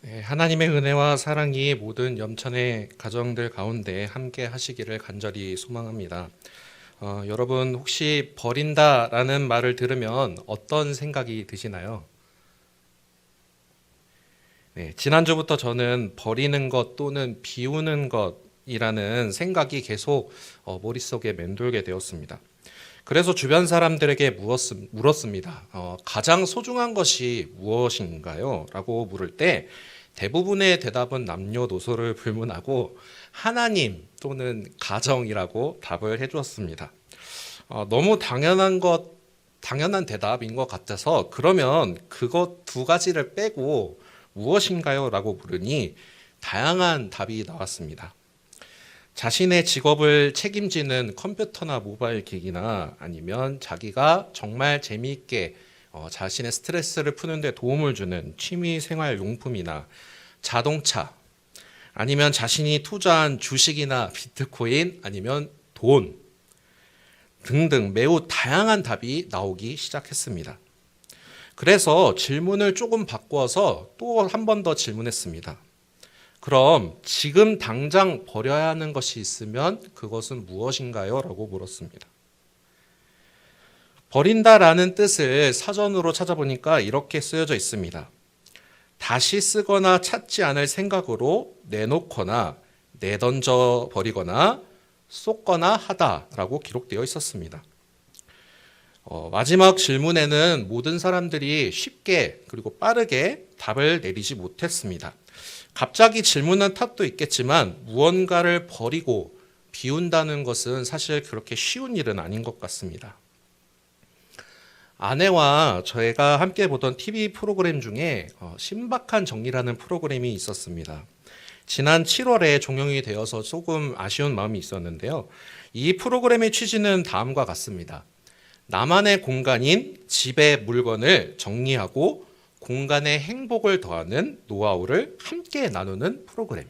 네, 하나님의 은혜와 사랑이 모든 염천의 가정들 가운데 함께 하시기를 간절히 소망합니다. 여러분 혹시 버린다라는 말을 들으면 어떤 생각이 드시나요? 네, 지난주부터 저는 버리는 것 또는 비우는 것이라는 생각이 계속 머릿속에 맴돌게 되었습니다. 그래서 주변 사람들에게 물었습니다. 가장 소중한 것이 무엇인가요? 라고 물을 때 대부분의 대답은 남녀노소를 불문하고 하나님 또는 가정이라고 답을 해주었습니다. 너무 당연한 대답인 것 같아서 그러면 그것 두 가지를 빼고 무엇인가요? 라고 물으니 다양한 답이 나왔습니다. 자신의 직업을 책임지는 컴퓨터나 모바일 기기나 아니면 자기가 정말 재미있게 자신의 스트레스를 푸는 데 도움을 주는 취미 생활 용품이나 자동차 아니면 자신이 투자한 주식이나 비트코인 아니면 돈 등등 매우 다양한 답이 나오기 시작했습니다. 그래서 질문을 조금 바꿔서 또 한 번 더 질문했습니다. 그럼 지금 당장 버려야 하는 것이 있으면 그것은 무엇인가요? 라고 물었습니다. 버린다라는 뜻을 사전으로 찾아보니까 이렇게 쓰여져 있습니다. 다시 쓰거나 찾지 않을 생각으로 내놓거나 내던져 버리거나 쏟거나 하다라고 기록되어 있었습니다. 마지막 질문에는 모든 사람들이 쉽게 그리고 빠르게 답을 내리지 못했습니다. 갑자기 질문한 탓도 있겠지만 무언가를 버리고 비운다는 것은 사실 그렇게 쉬운 일은 아닌 것 같습니다. 아내와 저희가 함께 보던 TV 프로그램 중에 신박한 정리라는 프로그램이 있었습니다. 지난 7월에 종영이 되어서 조금 아쉬운 마음이 있었는데요. 이 프로그램의 취지는 다음과 같습니다. 나만의 공간인 집의 물건을 정리하고 공간의 행복을 더하는 노하우를 함께 나누는 프로그램.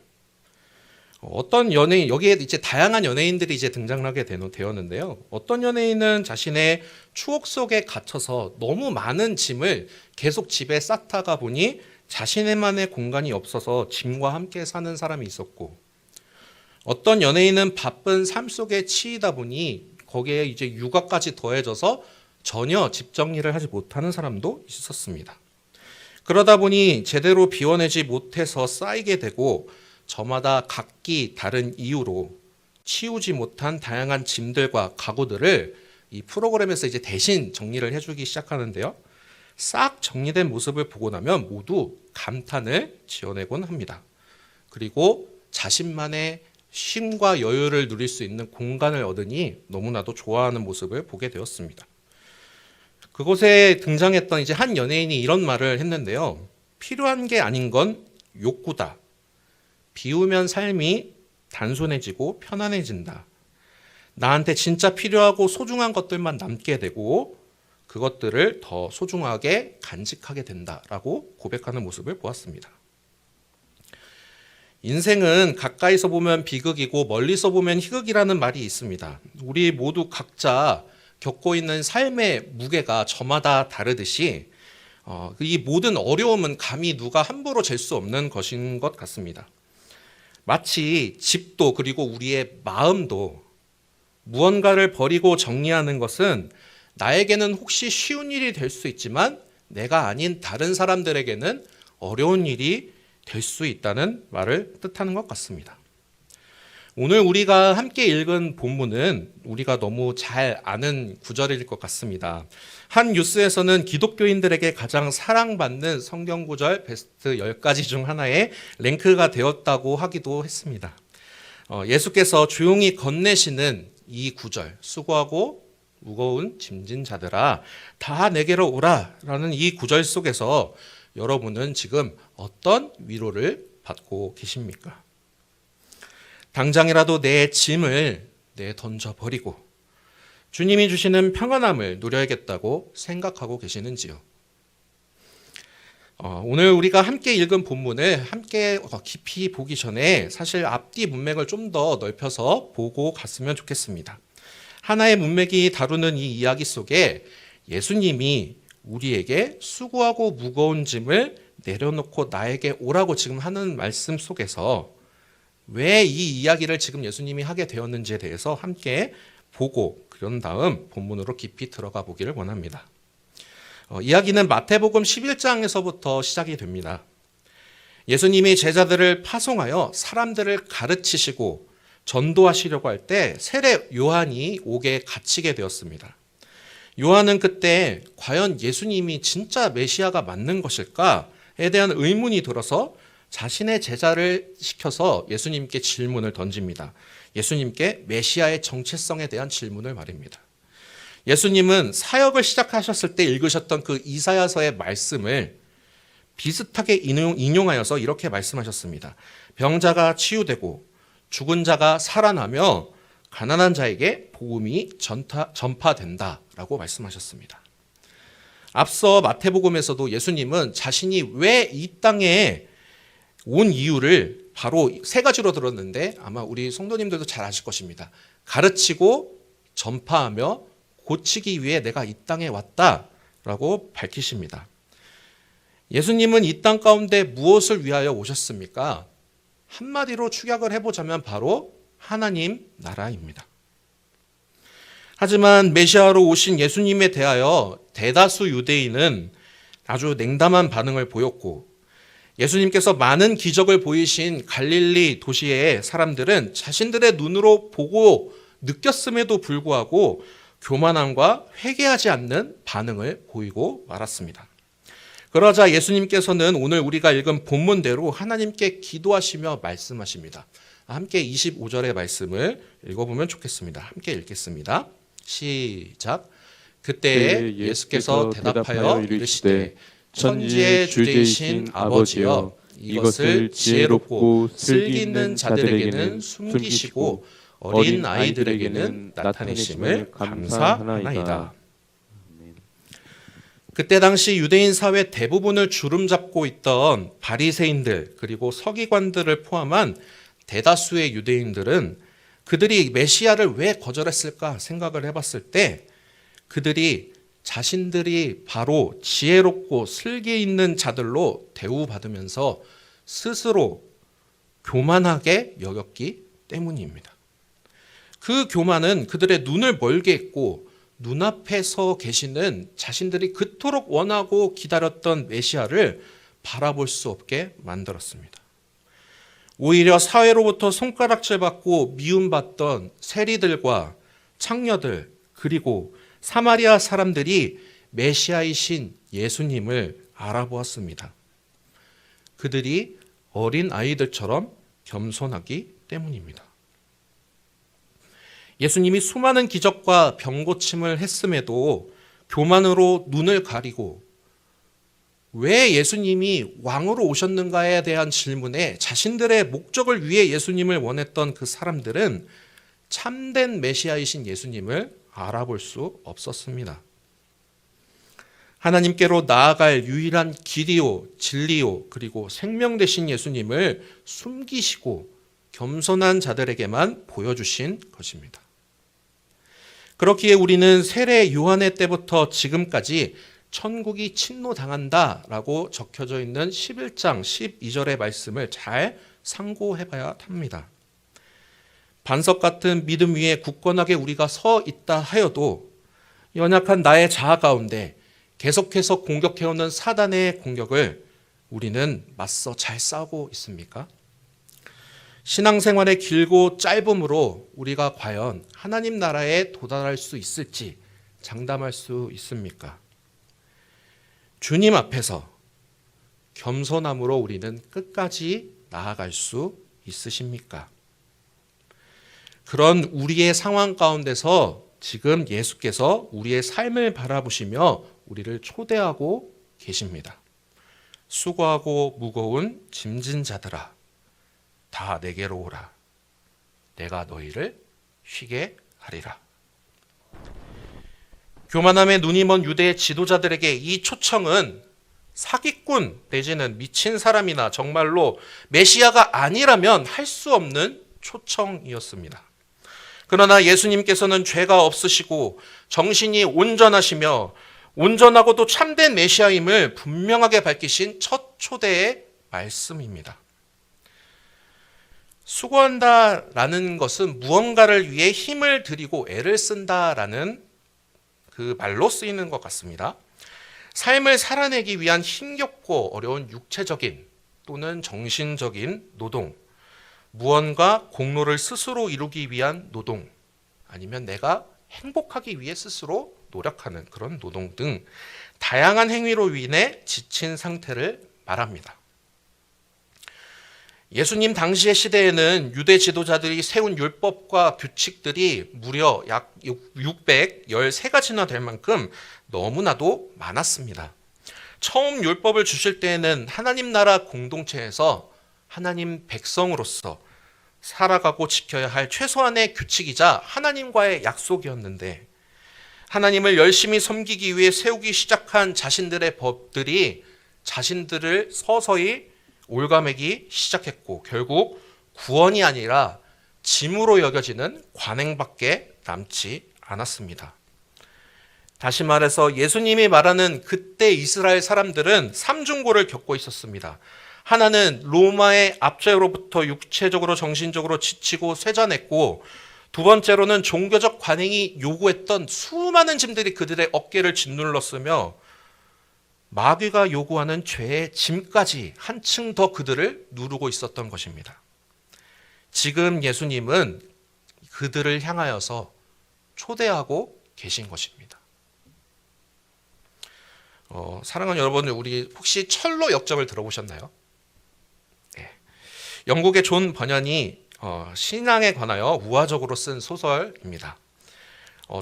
어떤 연예인, 여기에 이제 다양한 연예인들이 이제 등장하게 되었는데요. 어떤 연예인은 자신의 추억 속에 갇혀서 너무 많은 짐을 계속 집에 쌓다가 보니 자신의만의 공간이 없어서 짐과 함께 사는 사람이 있었고, 어떤 연예인은 바쁜 삶 속에 치이다 보니 거기에 이제 육아까지 더해져서 전혀 집 정리를 하지 못하는 사람도 있었습니다. 그러다 보니 제대로 비워내지 못해서 쌓이게 되고 저마다 각기 다른 이유로 치우지 못한 다양한 짐들과 가구들을 이 프로그램에서 이제 대신 정리를 해주기 시작하는데요. 싹 정리된 모습을 보고 나면 모두 감탄을 지어내곤 합니다. 그리고 자신만의 쉼과 여유를 누릴 수 있는 공간을 얻으니 너무나도 좋아하는 모습을 보게 되었습니다. 그곳에 등장했던 이제 한 연예인이 이런 말을 했는데요. 필요한 게 아닌 건 욕구다. 비우면 삶이 단순해지고 편안해진다. 나한테 진짜 필요하고 소중한 것들만 남게 되고 그것들을 더 소중하게 간직하게 된다라고 고백하는 모습을 보았습니다. 인생은 가까이서 보면 비극이고 멀리서 보면 희극이라는 말이 있습니다. 우리 모두 각자 겪고 있는 삶의 무게가 저마다 다르듯이 이 모든 어려움은 감히 누가 함부로 잴 수 없는 것인 것 같습니다. 마치 집도 그리고 우리의 마음도 무언가를 버리고 정리하는 것은 나에게는 혹시 쉬운 일이 될 수 있지만 내가 아닌 다른 사람들에게는 어려운 일이 될 수 있다는 말을 뜻하는 것 같습니다. 오늘 우리가 함께 읽은 본문은 우리가 너무 잘 아는 구절일 것 같습니다. 한 뉴스에서는 기독교인들에게 가장 사랑받는 성경 구절 베스트 10가지 중 하나에 랭크가 되었다고 하기도 했습니다. 예수께서 조용히 건네시는 이 구절, 수고하고 무거운 짐진 자들아 다 내게로 오라 라는 이 구절 속에서 여러분은 지금 어떤 위로를 받고 계십니까? 당장이라도 내 짐을 던져버리고 주님이 주시는 평안함을 누려야겠다고 생각하고 계시는지요? 오늘 우리가 함께 읽은 본문을 함께 깊이 보기 전에 사실 앞뒤 문맥을 좀 더 넓혀서 보고 갔으면 좋겠습니다. 하나의 문맥이 다루는 이 이야기 속에 예수님이 우리에게 수고하고 무거운 짐을 내려놓고 나에게 오라고 지금 하는 말씀 속에서 왜 이 이야기를 지금 예수님이 하게 되었는지에 대해서 함께 보고 그런 다음 본문으로 깊이 들어가 보기를 원합니다. 이야기는 마태복음 11장에서부터 시작이 됩니다. 예수님이 제자들을 파송하여 사람들을 가르치시고 전도하시려고 할 때 세례 요한이 옥에 갇히게 되었습니다. 요한은 그때 과연 예수님이 진짜 메시아가 맞는 것일까에 대한 의문이 들어서 자신의 제자를 시켜서 예수님께 질문을 던집니다. 예수님께 메시아의 정체성에 대한 질문을 말입니다. 예수님은 사역을 시작하셨을 때 읽으셨던 그 이사야서의 말씀을 비슷하게 인용하여서 이렇게 말씀하셨습니다. 병자가 치유되고 죽은 자가 살아나며 가난한 자에게 복음이 전파된다라고 말씀하셨습니다. 앞서 마태복음에서도 예수님은 자신이 왜 이 땅에 온 이유를 바로 세 가지로 들었는데 아마 우리 성도님들도 잘 아실 것입니다. 가르치고 전파하며 고치기 위해 내가 이 땅에 왔다라고 밝히십니다. 예수님은 이 땅 가운데 무엇을 위하여 오셨습니까? 한마디로 축약을 해보자면 바로 하나님 나라입니다. 하지만 메시아로 오신 예수님에 대하여 대다수 유대인은 아주 냉담한 반응을 보였고 예수님께서 많은 기적을 보이신 갈릴리 도시의 사람들은 자신들의 눈으로 보고 느꼈음에도 불구하고 교만함과 회개하지 않는 반응을 보이고 말았습니다. 그러자 예수님께서는 오늘 우리가 읽은 본문대로 하나님께 기도하시며 말씀하십니다. 함께 25절의 말씀을 읽어보면 좋겠습니다. 함께 읽겠습니다. 시작. 그때 예수께서 대답하여 이르시되 천지의 주제이신 아버지여 이것을 지혜롭고 슬기 있는 자들에게는 숨기시고 어린 아이들에게는 나타내심을 감사하나이다. 그때 당시 유대인 사회 대부분을 주름잡고 있던 바리새인들 그리고 서기관들을 포함한 대다수의 유대인들은 그들이 메시아를 왜 거절했을까 생각을 해봤을 때 그들이 자신들이 바로 지혜롭고 슬기 있는 자들로 대우받으면서 스스로 교만하게 여겼기 때문입니다. 그 교만은 그들의 눈을 멀게 했고 눈앞에 서 계시는 자신들이 그토록 원하고 기다렸던 메시아를 바라볼 수 없게 만들었습니다. 오히려 사회로부터 손가락질받고 미움받던 세리들과 창녀들 그리고 사마리아 사람들이 메시아이신 예수님을 알아보았습니다. 그들이 어린 아이들처럼 겸손하기 때문입니다. 예수님이 수많은 기적과 병고침을 했음에도 교만으로 눈을 가리고 왜 예수님이 왕으로 오셨는가에 대한 질문에 자신들의 목적을 위해 예수님을 원했던 그 사람들은 참된 메시아이신 예수님을 알아볼 수 없었습니다. 하나님께로 나아갈 유일한 길이요, 진리요, 그리고 생명 되신 예수님을 숨기시고 겸손한 자들에게만 보여주신 것입니다. 그렇기에 우리는 세례 요한의 때부터 지금까지 천국이 침노당한다라고 적혀져 있는 11장 12절의 말씀을 잘 상고해봐야 합니다. 반석 같은 믿음 위에 굳건하게 우리가 서 있다 하여도 연약한 나의 자아 가운데 계속해서 공격해오는 사단의 공격을 우리는 맞서 잘 싸우고 있습니까? 신앙생활의 길고 짧음으로 우리가 과연 하나님 나라에 도달할 수 있을지 장담할 수 있습니까? 주님 앞에서 겸손함으로 우리는 끝까지 나아갈 수 있으십니까? 그런 우리의 상황 가운데서 지금 예수께서 우리의 삶을 바라보시며 우리를 초대하고 계십니다. 수고하고 무거운 짐진 자들아 다 내게로 오라. 내가 너희를 쉬게 하리라. 교만함에 눈이 먼 유대의 지도자들에게 이 초청은 사기꾼 내지는 미친 사람이나 정말로 메시아가 아니라면 할 수 없는 초청이었습니다. 그러나 예수님께서는 죄가 없으시고 정신이 온전하시며 온전하고도 참된 메시아임을 분명하게 밝히신 첫 초대의 말씀입니다. 수고한다라는 것은 무언가를 위해 힘을 들이고 애를 쓴다라는 그 말로 쓰이는 것 같습니다. 삶을 살아내기 위한 힘겹고 어려운 육체적인 또는 정신적인 노동, 무언가 공로를 스스로 이루기 위한 노동, 아니면 내가 행복하기 위해 스스로 노력하는 그런 노동 등 다양한 행위로 인해 지친 상태를 말합니다. 예수님 당시의 시대에는 유대 지도자들이 세운 율법과 규칙들이 무려 약 613가지나 될 만큼 너무나도 많았습니다. 처음 율법을 주실 때에는 하나님 나라 공동체에서 하나님 백성으로서 살아가고 지켜야 할 최소한의 규칙이자 하나님과의 약속이었는데, 하나님을 열심히 섬기기 위해 세우기 시작한 자신들의 법들이 자신들을 서서히 올가매기 시작했고, 결국 구원이 아니라 짐으로 여겨지는 관행밖에 남지 않았습니다. 다시 말해서 예수님이 말하는 그때 이스라엘 사람들은 삼중고를 겪고 있었습니다. 하나는 로마의 압제로부터 육체적으로 정신적으로 지치고 쇠잔했고, 두 번째로는 종교적 관행이 요구했던 수많은 짐들이 그들의 어깨를 짓눌렀으며, 마귀가 요구하는 죄의 짐까지 한층 더 그들을 누르고 있었던 것입니다. 지금 예수님은 그들을 향하여서 초대하고 계신 것입니다. 사랑하는 여러분, 우리 혹시 철로 역정을 들어보셨나요? 네. 영국의 존 버년이 신앙에 관하여 우화적으로 쓴 소설입니다.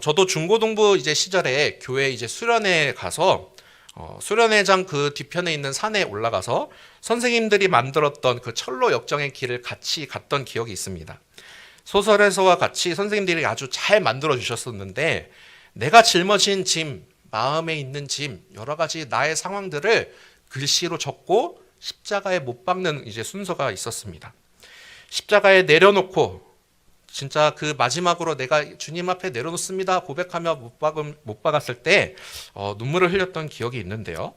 저도 중고등부 시절에 교회 수련회에 가서 수련회장 그 뒤편에 있는 산에 올라가서 선생님들이 만들었던 그 철로 역정의 길을 같이 갔던 기억이 있습니다. 소설에서와 같이 선생님들이 아주 잘 만들어 주셨었는데, 내가 짊어진 짐, 마음에 있는 짐, 여러 가지 나의 상황들을 글씨로 적고 십자가에 못 박는 순서가 있었습니다. 십자가에 내려놓고 진짜 그 마지막으로 내가 주님 앞에 내려놓습니다 고백하며 못 박았을 때 눈물을 흘렸던 기억이 있는데요.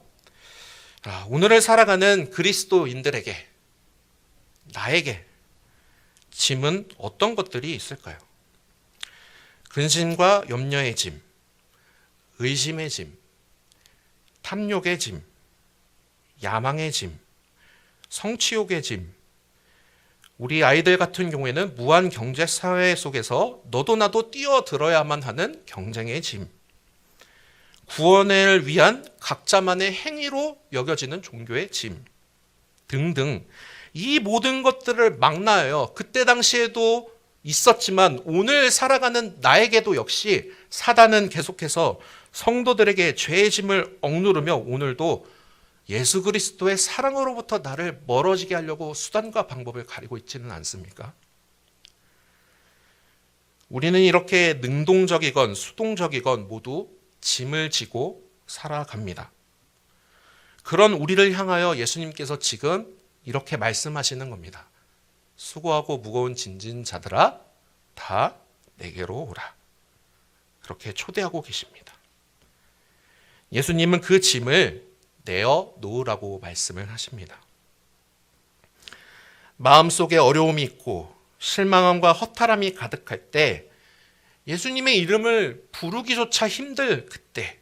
오늘을 살아가는 그리스도인들에게, 나에게 짐은 어떤 것들이 있을까요? 근심과 염려의 짐, 의심의 짐, 탐욕의 짐, 야망의 짐, 성취욕의 짐, 우리 아이들 같은 경우에는 무한 경제 사회 속에서 너도 나도 뛰어들어야만 하는 경쟁의 짐, 구원을 위한 각자만의 행위로 여겨지는 종교의 짐 등등, 이 모든 것들을 망라하여 그때 당시에도 있었지만 오늘 살아가는 나에게도 역시 사단은 계속해서 성도들에게 죄의 짐을 억누르며 오늘도 예수 그리스도의 사랑으로부터 나를 멀어지게 하려고 수단과 방법을 가리고 있지는 않습니까? 우리는 이렇게 능동적이건 수동적이건 모두 짐을 지고 살아갑니다. 그런 우리를 향하여 예수님께서 지금 이렇게 말씀하시는 겁니다. 수고하고 무거운 짐진 자들아, 다 내게로 오라. 그렇게 초대하고 계십니다. 예수님은 그 짐을 내어 놓으라고 말씀을 하십니다. 마음속에 어려움이 있고 실망함과 허탈함이 가득할 때, 예수님의 이름을 부르기조차 힘들 그때,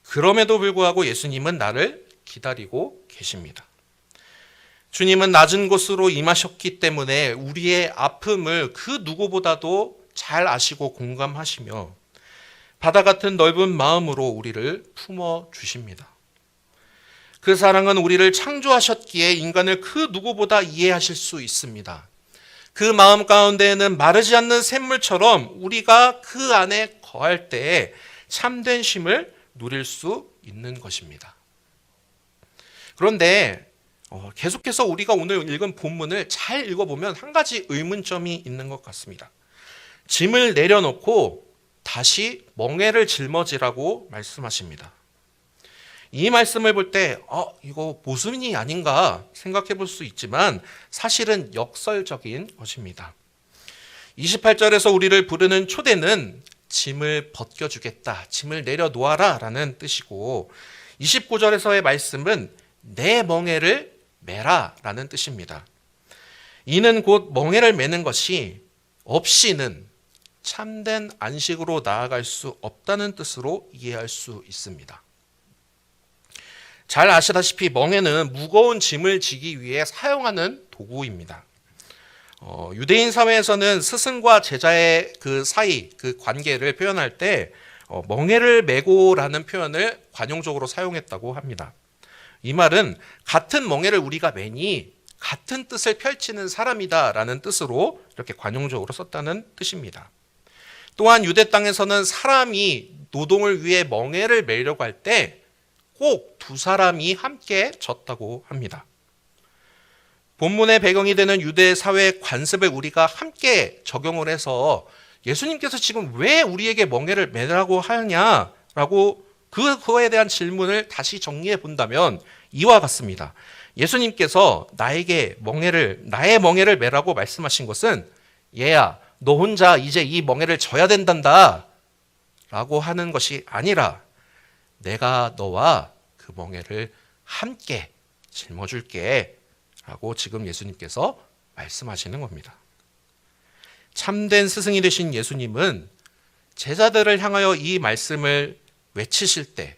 그럼에도 불구하고 예수님은 나를 기다리고 계십니다. 주님은 낮은 곳으로 임하셨기 때문에 우리의 아픔을 그 누구보다도 잘 아시고 공감하시며 바다 같은 넓은 마음으로 우리를 품어 주십니다. 그 사랑은 우리를 창조하셨기에 인간을 그 누구보다 이해하실 수 있습니다. 그 마음 가운데에는 마르지 않는 샘물처럼 우리가 그 안에 거할 때에 참된 쉼을 누릴 수 있는 것입니다. 그런데 계속해서 우리가 오늘 읽은 본문을 잘 읽어보면 한 가지 의문점이 있는 것 같습니다. 짐을 내려놓고 다시 멍에를 짊어지라고 말씀하십니다. 이 말씀을 볼 때 이거 모순이 아닌가 생각해 볼 수 있지만 사실은 역설적인 것입니다. 28절에서 우리를 부르는 초대는 짐을 벗겨주겠다, 짐을 내려놓아라 라는 뜻이고, 29절에서의 말씀은 내 멍에를 매라 라는 뜻입니다. 이는 곧 멍에를 매는 것이 없이는 참된 안식으로 나아갈 수 없다는 뜻으로 이해할 수 있습니다. 잘 아시다시피 멍에는 무거운 짐을 지기 위해 사용하는 도구입니다. 유대인 사회에서는 스승과 제자의 그 사이, 그 관계를 표현할 때 멍에를 메고라는 표현을 관용적으로 사용했다고 합니다. 이 말은 같은 멍에를 우리가 매니 같은 뜻을 펼치는 사람이다라는 뜻으로 이렇게 관용적으로 썼다는 뜻입니다. 또한 유대 땅에서는 사람이 노동을 위해 멍에를 매려고 할 때 꼭 두 사람이 함께 졌다고 합니다. 본문의 배경이 되는 유대 사회의 관습을 우리가 함께 적용을 해서 예수님께서 지금 왜 우리에게 멍에를 매라고 하냐라고 그거에 대한 질문을 다시 정리해 본다면 이와 같습니다. 예수님께서 나의 멍에를 매라고 말씀하신 것은 얘야, 너 혼자 이제 이 멍에를 져야 된단다 라고 하는 것이 아니라 내가 너와 그 멍에를 함께 짊어줄게 라고 지금 예수님께서 말씀하시는 겁니다. 참된 스승이 되신 예수님은 제자들을 향하여 이 말씀을 외치실 때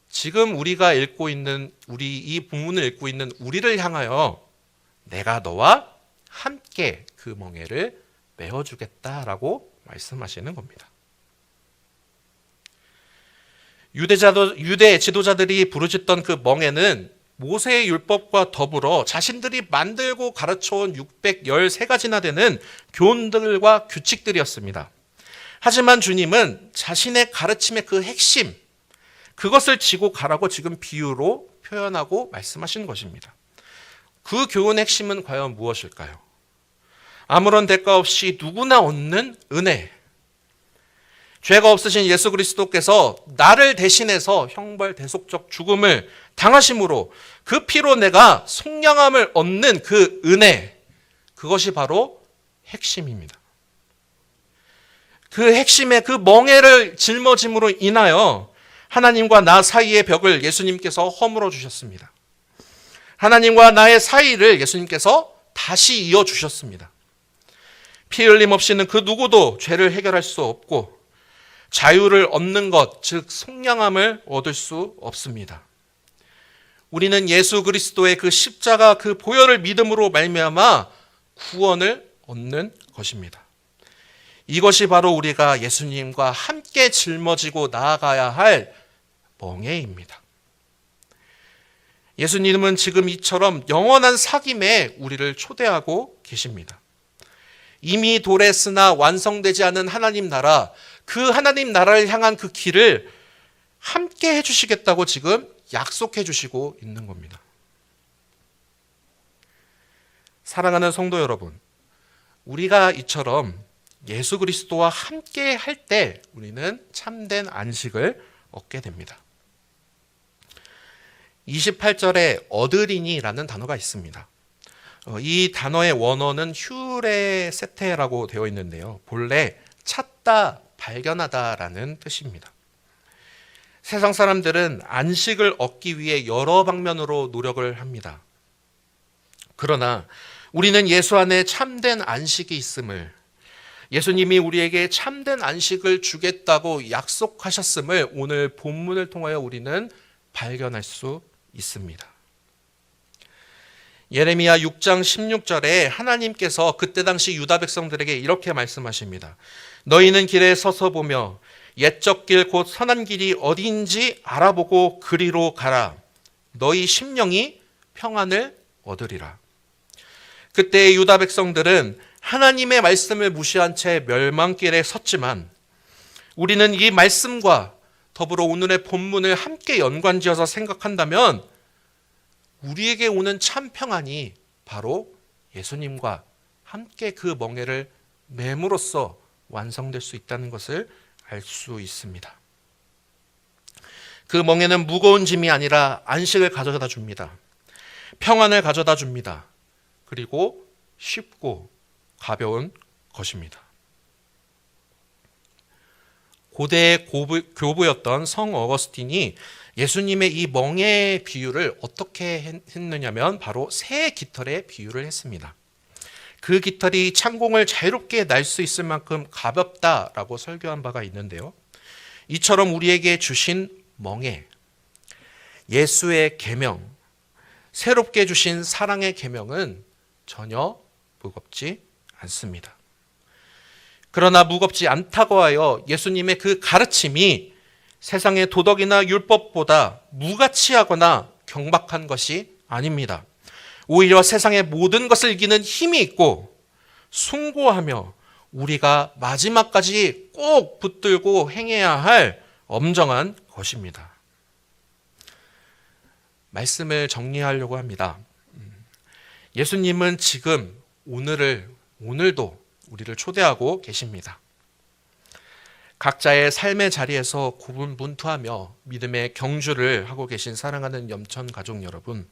지금 우리가 읽고 있는 이 본문을 읽고 있는 우리를 향하여 내가 너와 함께 그 멍에를 메어주겠다라고 말씀하시는 겁니다. 유대 지도자들이 부르짖던 그 멍에는 모세의 율법과 더불어 자신들이 만들고 가르쳐온 613가지나 되는 교훈들과 규칙들이었습니다. 하지만 주님은 자신의 가르침의 그 핵심, 그것을 지고 가라고 지금 비유로 표현하고 말씀하시는 것입니다. 그 교훈의 핵심은 과연 무엇일까요? 아무런 대가 없이 누구나 얻는 은혜. 죄가 없으신 예수 그리스도께서 나를 대신해서 형벌 대속적 죽음을 당하심으로 그 피로 내가 속량함을 얻는 그 은혜, 그것이 바로 핵심입니다. 그 핵심의 그 멍에를 짊어짐으로 인하여 하나님과 나 사이의 벽을 예수님께서 허물어 주셨습니다. 하나님과 나의 사이를 예수님께서 다시 이어 주셨습니다. 피 흘림 없이는 그 누구도 죄를 해결할 수 없고 자유를 얻는 것, 즉 속량함을 얻을 수 없습니다. 우리는 예수 그리스도의 그 십자가 그 보혈을 믿음으로 말미암아 구원을 얻는 것입니다. 이것이 바로 우리가 예수님과 함께 짊어지고 나아가야 할 멍에입니다. 예수님은 지금 이처럼 영원한 사귐에 우리를 초대하고 계십니다. 이미 도래했으나 완성되지 않은 하나님 나라, 그 하나님 나라를 향한 그 길을 함께 해주시겠다고 지금 약속해 주시고 있는 겁니다. 사랑하는 성도 여러분, 우리가 이처럼 예수 그리스도와 함께 할 때 우리는 참된 안식을 얻게 됩니다. 28절에 얻으리니라는 단어가 있습니다. 이 단어의 원어는 휴레세테라고 되어 있는데요. 본래 찾다, 발견하다라는 뜻입니다. 세상 사람들은 안식을 얻기 위해 여러 방면으로 노력을 합니다. 그러나 우리는 예수 안에 참된 안식이 있음을, 예수님이 우리에게 참된 안식을 주겠다고 약속하셨음을 오늘 본문을 통하여 우리는 발견할 수 있습니다. 예레미야 6장 16절에 하나님께서 그때 당시 유다 백성들에게 이렇게 말씀하십니다. 너희는 길에 서서 보며 옛적 길 곧 선한 길이 어디인지 알아보고 그리로 가라. 너희 심령이 평안을 얻으리라. 그때 유다 백성들은 하나님의 말씀을 무시한 채 멸망길에 섰지만 우리는 이 말씀과 더불어 오늘의 본문을 함께 연관지어서 생각한다면 우리에게 오는 참 평안이 바로 예수님과 함께 그 멍에를 맴으로써 완성될 수 있다는 것을 알 수 있습니다. 그 멍에는 무거운 짐이 아니라 안식을 가져다 줍니다. 평안을 가져다 줍니다. 그리고 쉽고 가벼운 것입니다. 고대의 교부였던 성 어거스틴이 예수님의 이 멍에 비유를 어떻게 했느냐면 바로 새 깃털에 비유를 했습니다. 그 깃털이 창공을 자유롭게 날 수 있을 만큼 가볍다라고 설교한 바가 있는데요. 이처럼 우리에게 주신 멍에, 예수의 계명, 새롭게 주신 사랑의 계명은 전혀 무겁지 않습니다. 그러나 무겁지 않다고 하여 예수님의 그 가르침이 세상의 도덕이나 율법보다 무가치하거나 경박한 것이 아닙니다. 오히려 세상의 모든 것을 이기는 힘이 있고 숭고하며 우리가 마지막까지 꼭 붙들고 행해야 할 엄정한 것입니다. 말씀을 정리하려고 합니다. 예수님은 지금 오늘도 우리를 초대하고 계십니다. 각자의 삶의 자리에서 고분분투하며 믿음의 경주를 하고 계신 사랑하는 염천 가족 여러분,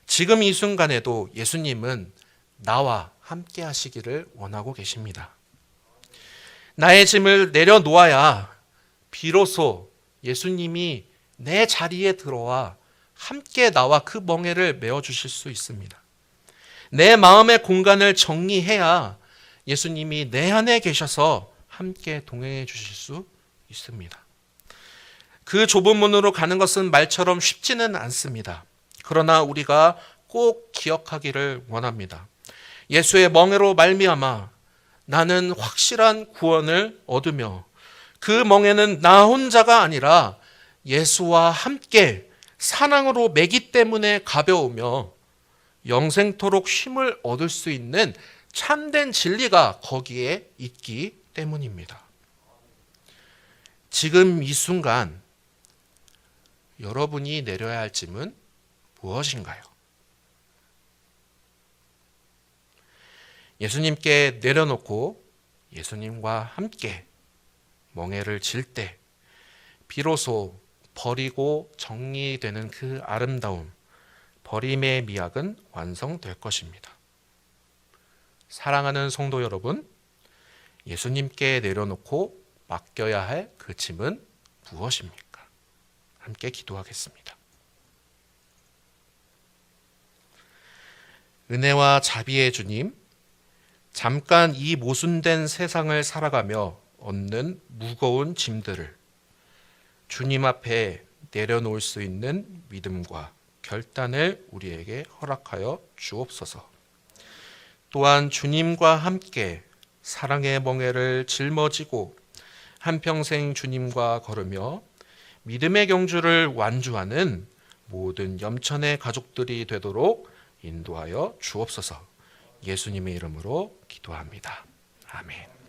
지금 이 순간에도 예수님은 나와 함께 하시기를 원하고 계십니다. 나의 짐을 내려놓아야 비로소 예수님이 내 자리에 들어와 함께 나와 그 멍에를 메어주실 수 있습니다. 내 마음의 공간을 정리해야 예수님이 내 안에 계셔서 함께 동행해 주실 수 있습니다. 그 좁은 문으로 가는 것은 말처럼 쉽지는 않습니다. 그러나 우리가 꼭 기억하기를 원합니다. 예수의 멍에로 말미암아 나는 확실한 구원을 얻으며 그 멍에는 나 혼자가 아니라 예수와 함께 사랑으로 매기 때문에 가벼우며 영생토록 쉼을 얻을 수 있는 참된 진리가 거기에 있기 때문입니다. 지금 이 순간 여러분이 내려야 할 짐은 무엇인가요? 예수님께 내려놓고 예수님과 함께 멍에를 질 때 비로소 버리고 정리되는 그 아름다움, 버림의 미학은 완성될 것입니다. 사랑하는 성도 여러분, 예수님께 내려놓고 맡겨야 할 그 짐은 무엇입니까? 함께 기도하겠습니다. 은혜와 자비의 주님, 잠깐 이 모순된 세상을 살아가며 얻는 무거운 짐들을 주님 앞에 내려놓을 수 있는 믿음과 결단을 우리에게 허락하여 주옵소서. 또한 주님과 함께 사랑의 멍에를 짊어지고 한평생 주님과 걸으며 믿음의 경주를 완주하는 모든 염천의 가족들이 되도록 인도하여 주옵소서. 예수님의 이름으로 기도합니다. 아멘.